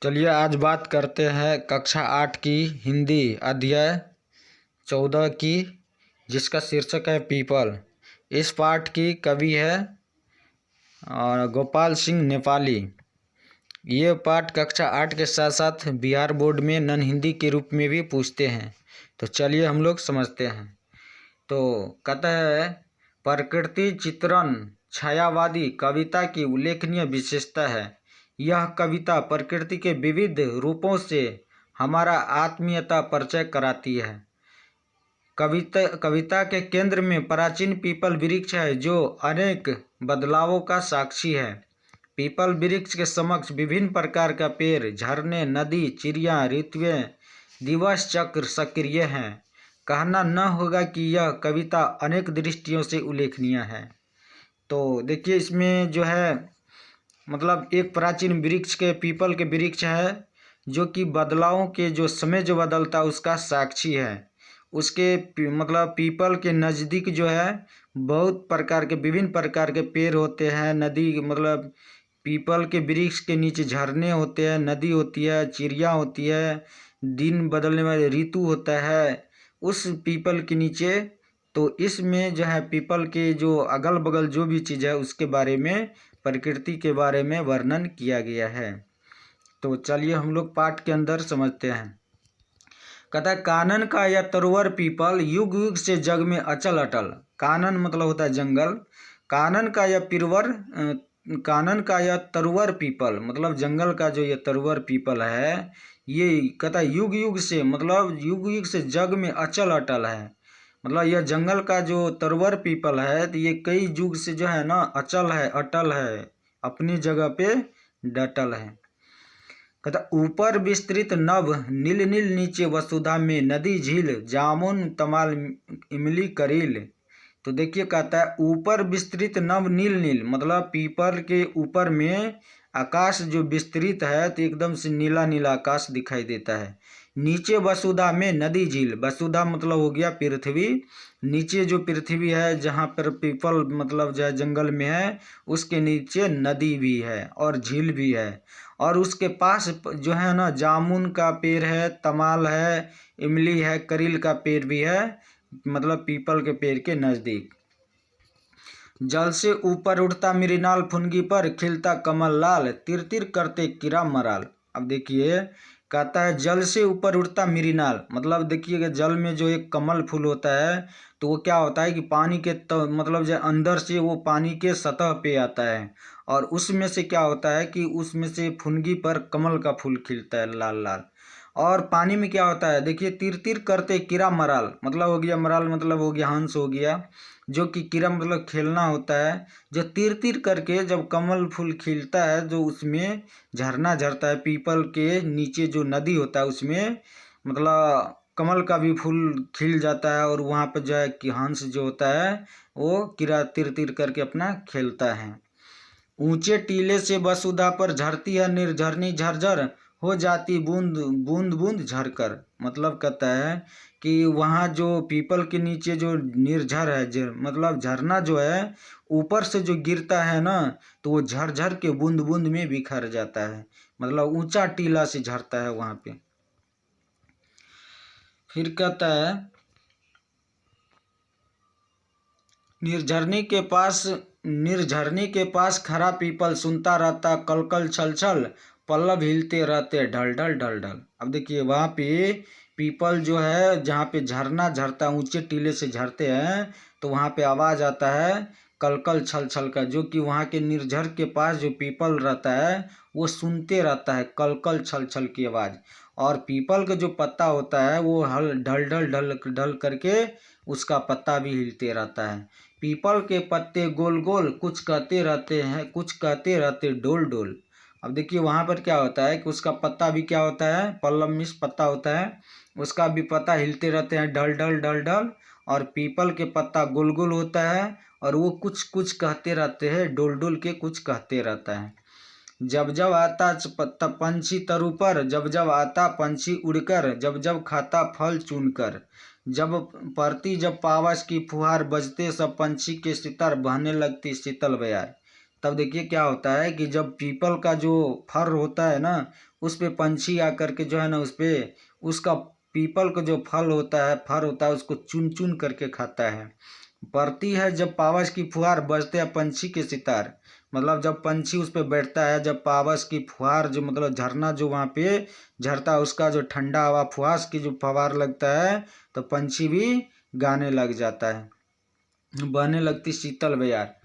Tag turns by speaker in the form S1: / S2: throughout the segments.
S1: चलिए आज बात करते हैं कक्षा 8 की हिंदी अध्याय 14 की, जिसका शीर्षक है पीपल। इस पाठ की कवि है गोपाल सिंह नेपाली। ये पाठ कक्षा 8 के साथ साथ बिहार बोर्ड में नन हिंदी के रूप में भी पूछते हैं। तो चलिए हम लोग समझते हैं। तो कहता है, प्रकृति चित्रण छायावादी कविता की उल्लेखनीय विशेषता है। यह कविता प्रकृति के विविध रूपों से हमारा आत्मीयता परिचय कराती है। कविता के केंद्र में प्राचीन पीपल वृक्ष है, जो अनेक बदलावों का साक्षी है। पीपल वृक्ष के समक्ष विभिन्न प्रकार का पेड़, झरने, नदी, चिड़िया, ऋतुएं, दिवस चक्र सक्रिय हैं। कहना न होगा कि यह कविता अनेक दृष्टियों से उल्लेखनीय है। तो देखिए, इसमें जो है मतलब एक प्राचीन वृक्ष के पीपल के वृक्ष है, जो कि बदलावों के जो समय जो बदलता है उसका साक्षी है। उसके मतलब पीपल के नज़दीक जो है बहुत प्रकार के विभिन्न प्रकार के पेड़ होते हैं। नदी मतलब पीपल के वृक्ष के नीचे झरने होते हैं, नदी होती है, चिड़िया होती है, दिन बदलने वाले ऋतु होता है उस पीपल के नीचे। तो इसमें जो है पीपल के जो अगल बगल जो भी चीज़ है उसके बारे में, प्रकृति के बारे में वर्णन किया गया है। तो चलिए हम लोग पाठ के अंदर समझते हैं। कहता है, कानन का यह तरुवर पीपल युग युग से जग में अचल अटल। कानन मतलब होता है जंगल। कानन का यह तरुवर पीपल मतलब जंगल का जो ये तरुवर पीपल है, ये कहता है युग युग से मतलब युग युग से जग में अचल अटल है। मतलब यह जंगल का जो तरुवर पीपल है तो ये कई युग से जो है ना अचल है, अटल है, अपनी जगह पे डटल है। कहता, ऊपर विस्तृत नभ नील नील, नीचे वसुधा में नदी झील, जामुन तमाल इमली करील। तो देखिए कहता है, ऊपर विस्तृत नभ नील नील मतलब पीपल के ऊपर में आकाश जो विस्तृत है तो एकदम से नीला नीला आकाश दिखाई देता है। नीचे वसुधा में नदी झील, वसुधा मतलब हो गया पृथ्वी। नीचे जो पृथ्वी है जहाँ पर पीपल मतलब जो जंगल में है उसके नीचे नदी भी है और झील भी है। और उसके पास जो है ना जामुन का पेड़ है, तमाल है, इमली है, करील का पेड़ भी है, मतलब पीपल के पेड़ के नज़दीक। जल से ऊपर उठता मृणाल, फुनगी पर खिलता कमल लाल, तिर तिर करते कीड़ा मराल। अब देखिए कहता है, जल से ऊपर उठता मृणाल मतलब देखिए जल में जो एक कमल फूल होता है तो वो क्या होता है कि पानी के मतलब जो अंदर से वो पानी के सतह पे आता है, और उसमें से क्या होता है कि उसमें से फुनगी पर कमल का फूल खिलता है लाल लाल। और पानी में क्या होता है, देखिए तिर तिर करते कीड़ा मराल मतलब हो गया, मराल मतलब हो गया हंस हो गया, जो कि कीड़ा मतलब खेलना होता है। जो तीर तीर करके जब कमल फूल खिलता है जो उसमें झरना झरता है, पीपल के नीचे जो नदी होता है उसमें मतलब कमल का भी फूल खिल जाता है, और वहाँ पर जो है कि हंस जो होता है वो कीड़ा तीर तीर करके अपना खेलता है। ऊंचे टीले से वसुधा पर झरती है निर्झरनी झरझर, हो जाती बूंद बूंद बूंद झरकर। मतलब कहता है कि वहाँ जो पीपल के नीचे जो निर्झर है मतलब झरना जो है ऊपर से जो गिरता है ना तो वो झरझर के बूंद बूंद में बिखर जाता है, मतलब ऊंचा टीला से झरता है वहाँ पे। फिर कहता है, निर्झरने के पास खरा पीपल, सुनता रहता कलकल छल छल, पल्लव हिलते रहते ढल ढल ढल ढल। अब देखिए वहाँ पे पीपल जो है जहाँ पे झरना झरता ऊंचे टीले से झरते हैं तो वहाँ पे आवाज़ आता है कलकल छल छल का, जो कि वहाँ के निर्झर के पास जो पीपल रहता है वो सुनते रहता है कलकल छल छल की आवाज़। और पीपल का जो पत्ता होता है वो हल ढल ढल ढल ढल करके उसका पत्ता भी हिलते रहता है। पीपल के पत्ते गोल गोल, कुछ कहते रहते हैं, कुछ कहते रहते डोल डोल। अब देखिए वहाँ पर क्या होता है कि उसका पत्ता भी क्या होता है, पल्लव मिस पत्ता होता है, उसका भी पत्ता हिलते रहते हैं ढल ढल ढल ढल। और पीपल के पत्ता गोल गोल होता है और वो कुछ कुछ कहते रहते हैं डोल डोल के कुछ कहते रहता है। जब जब आता पंछी तरु पर, जब जब आता पंछी उड़कर, जब जब खाता फल चुनकर, जब पड़ती जब पावस की फुहार बजते सब पंछी के सितर बहने लगती शीतल बयार। तब देखिए क्या होता है कि जब पीपल का जो फर होता है ना, उस पे पंछी आकर के जो है ना, उस पे उसका पीपल का जो फर होता है उसको चुन चुन करके खाता है। पड़ती है जब पावस की फुहार, बजते हैं पंछी के सितार। मतलब जब पंछी उस पे बैठता है, जब पावस की फुहार जो मतलब झरना जो वहाँ पे झरता है, उसका जो ठंडा हवा फुहास की जो फवार लगता है, तो पंछी भी गाने लग जाता है, बहने लगती शीतल बयार।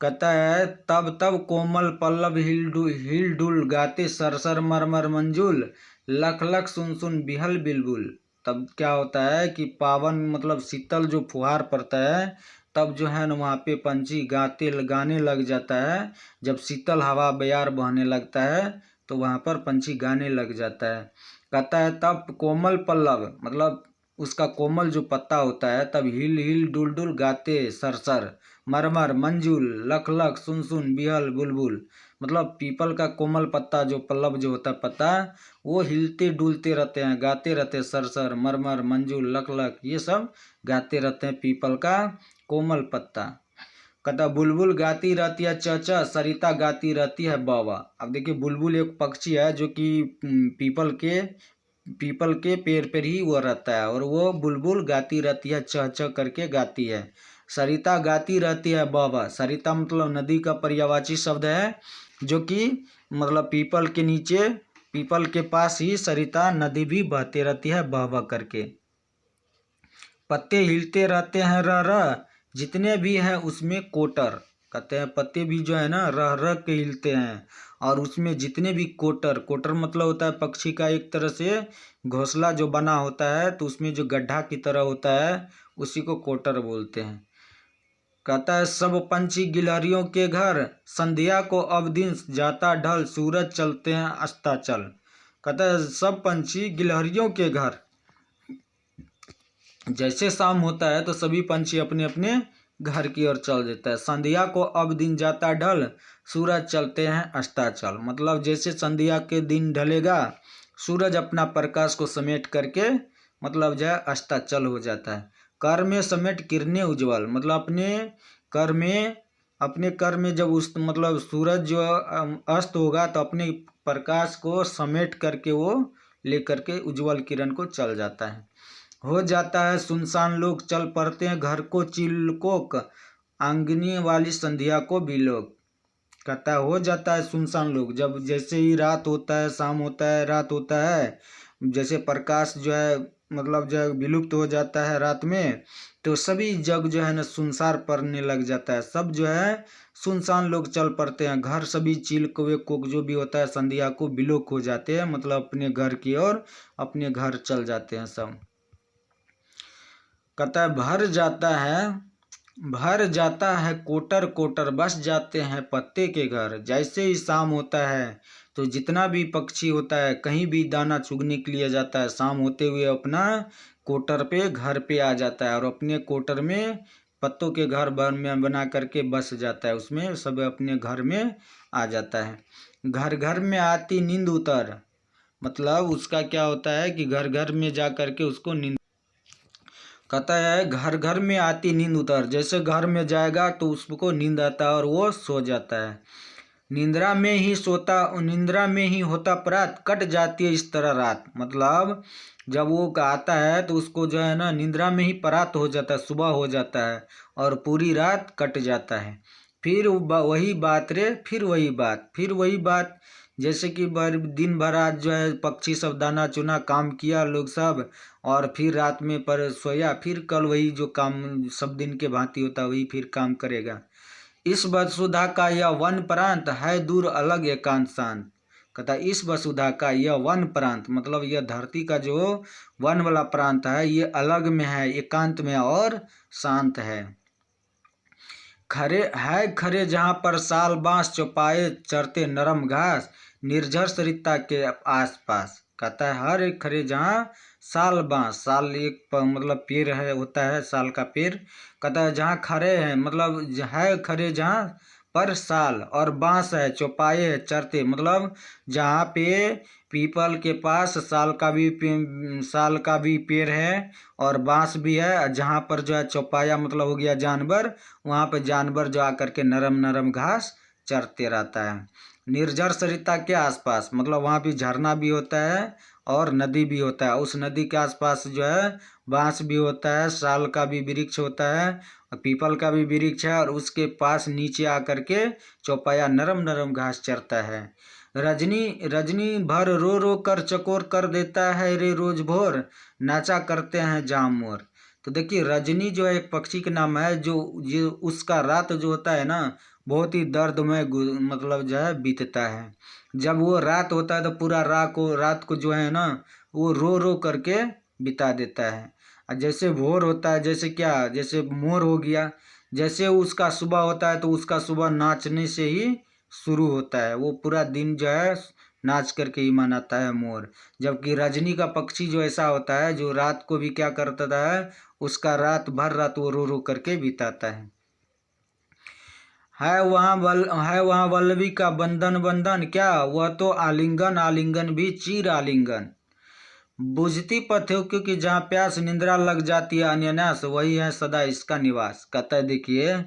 S1: कहता है तब तब कोमल पल्लव हिल डुल गाते सरसर मरमर मंजुल, लख लख सुन सुन बिहल बिलबुल। तब क्या होता है कि पावन मतलब शीतल जो फुहार पड़ता है, तब जो है ना वहाँ पे पंछी गाने लग जाता है। जब शीतल हवा बयार बहने लगता है तो वहाँ पर पंछी गाने लग जाता है। कहता है तब कोमल पल्लव मतलब उसका कोमल जो पत्ता होता है, तब हिल हिल डुल डुल गाते सरसर मरमर मंजुल लख लख सुन सुन बिहल बुलबुल। मतलब पीपल का कोमल पत्ता जो पल्लव जो होता है पत्ता, वो हिलते डुलते रहते हैं, गाते रहते हैं, सरसर मरमर मंजुल लख लख ये सब गाते रहते हैं पीपल का कोमल पत्ता। कहता बुलबुल गाती रहती है चचा, सरिता गाती रहती है बाबा। अब देखिए बुलबुल एक पक्षी है जो कि पीपल के पेड़ पर ही वो रहता है, और वो बुलबुल गाती रहती है चह चह करके गाती है। सरिता गाती रहती है बाबा। सरिता मतलब नदी का पर्यायवाची शब्द है, जो कि मतलब पीपल के नीचे पीपल के पास ही सरिता नदी भी बहती रहती है बह बह करके। पत्ते हिलते रहते हैं रह रह, जितने भी हैं उसमें कोटर। कहते हैं पत्ते भी जो है ना रह रह के हिलते हैं, और उसमें जितने भी कोटर, कोटर मतलब होता है पक्षी का एक तरह से घोंसला जो बना होता है, तो उसमें जो गड्ढा की तरह होता है उसी को कोटर बोलते हैं। कहता है सब पंछी गिलहरियों के घर, संध्या को अब दिन जाता ढल, सूरज चलते हैं अस्ताचल। कहता है सब पंछी गिलहरियों के घर, जैसे शाम होता है तो सभी पंछी अपने अपने घर की ओर चल देता है। संध्या को अब दिन जाता ढल, सूरज चलते हैं अस्ताचल। मतलब जैसे संध्या के दिन ढलेगा, सूरज अपना प्रकाश को समेट करके मतलब जो है अस्ताचल हो जाता है। कर में समेट किरणें उज्ज्वल, मतलब अपने कर में जब उस मतलब सूरज जो अस्त होगा तो अपने प्रकाश को समेट करके वो लेकर के उज्ज्वल किरण को चल जाता है। हो जाता है सुनसान लोग, चल पड़ते हैं घर को चिलकोक, आंगनी वाली संध्या को भी लोग। कहता है हो जाता है सुनसान लोग, जब जैसे ही रात होता है, शाम होता है, रात होता है, जैसे प्रकाश जो है मतलब जो है विलुप्त हो जाता है रात में, तो सभी जग जो है ना सुनसान पड़ने लग जाता है। सब जो है सुनसान लोग चल पड़ते हैं, घर सभी चील कौवे कोक जो भी होता है संध्या को विलोक हो जाते हैं, मतलब अपने घर की ओर अपने घर चल जाते हैं सब। कहता है भर जाता है कोटर कोटर, बस जाते हैं पत्ते के घर। जैसे ही शाम होता है तो जितना भी पक्षी होता है कहीं भी दाना चुगने के लिए जाता है, शाम होते हुए अपना कोटर पे घर पे आ जाता है, और अपने कोटर में पत्तों के घर में बना करके बस जाता है, उसमें सब अपने घर में आ जाता है। घर घर में आती नींद उतर, मतलब उसका क्या होता है कि घर घर में जा करके उसको नींद। कहता है घर घर में आती नींद उतर, जैसे घर में जाएगा तो उसको नींद आता है और वो सो जाता है। निंद्रा में ही होता प्रात, कट जाती है इस तरह रात। मतलब जब वो आता है तो उसको जो है ना निंद्रा में ही परात हो जाता है, सुबह हो जाता है और पूरी रात कट जाता है। फिर वही बात रे, फिर वही बात। जैसे कि दिन भर आज जो है पक्षी सब दाना चुना काम किया लोग सब, और फिर रात में पर सोया, फिर कल वही जो काम सब दिन के भांति होता है वही फिर काम करेगा। इस वसुधा का यह वन प्रांत है दूर अलग एकांत शांत। कहता इस वसुधा का यह वन प्रांत मतलब यह धरती का जो वन वाला प्रांत है ये अलग में है, एकांत में और शांत है। खरे जहाँ पर साल बांस चौपाए चरते नरम घास, निर्झर सरिता के आसपास। कहता है हर एक खरे जहाँ साल बांस, साल एक मतलब पेड़ है होता है साल का पेड़। कहता है जहाँ खरे हैं मतलब है खरे जहाँ पर साल, और बांस है चौपाए है चरते, मतलब जहाँ पे पीपल के पास साल का भी पेड़ है और बांस भी है, जहाँ पर जो है चौपाया मतलब हो गया जानवर, वहाँ पर जानवर जो आकर के नरम नरम घास चरते रहता है। निर्जर सरिता के आसपास मतलब वहाँ भी झरना भी होता है और नदी भी होता है। उस नदी के आसपास जो है बांस भी होता है, साल का भी वृक्ष होता है और पीपल का भी वृक्ष है, और उसके पास नीचे आकर के चौपाया नरम नरम घास चरता है। रजनी रजनी भर रो रो कर चकोर कर देता है रे रोज भोर, नाचा करते हैं जाम मोर। तो देखिए रजनी जो है एक पक्षी का नाम है, जो उसका रात जो होता है ना बहुत ही दर्दमय मतलब जो है बीतता है। जब वो रात होता है तो पूरा रात को जो है ना वो रो रो करके बिता देता है। और जैसे भोर होता है, जैसे क्या, जैसे मोर हो गया, जैसे उसका सुबह होता है तो उसका सुबह नाचने से ही शुरू होता है। वो पूरा दिन जो है नाच करके ही मनाता है मोर। जबकि रजनी का पक्षी जो ऐसा होता है जो रात को भी क्या करता है, उसका रात भर रात वो रो रो करके बिताता है। है वहाँ वल्लभी का बंधन बंधन, क्या वह तो आलिंगन आलिंगन भी चीर आलिंगन। बुझती पथियों क्योंकि जहाँ प्यास निंद्रा लग जाती है अन्यन्यास, वही है सदा इसका निवास। कहता है देखिए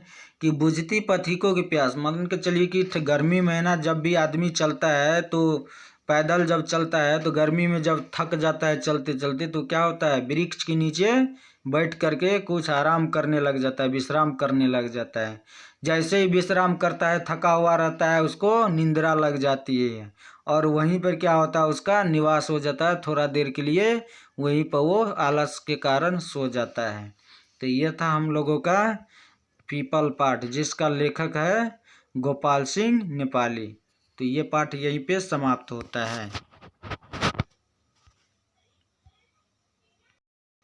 S1: कि बुझती पथिकों की प्यास, मान के चलिए कि गर्मी महीना जब भी आदमी चलता है तो पैदल जब चलता है तो गर्मी में जब थक जाता है चलते चलते तो क्या होता है, वृक्ष के नीचे बैठ करके कुछ आराम करने लग जाता है, विश्राम करने लग जाता है। जैसे ही विश्राम करता है थका हुआ रहता है, उसको निंद्रा लग जाती है और वहीं पर क्या होता है उसका निवास हो जाता है। थोड़ा देर के लिए वहीं पर वो आलस के कारण सो जाता है। तो ये था हम लोगों का पीपल पाठ, जिसका लेखक है गोपाल सिंह नेपाली। तो ये पाठ यहीं पे समाप्त होता है।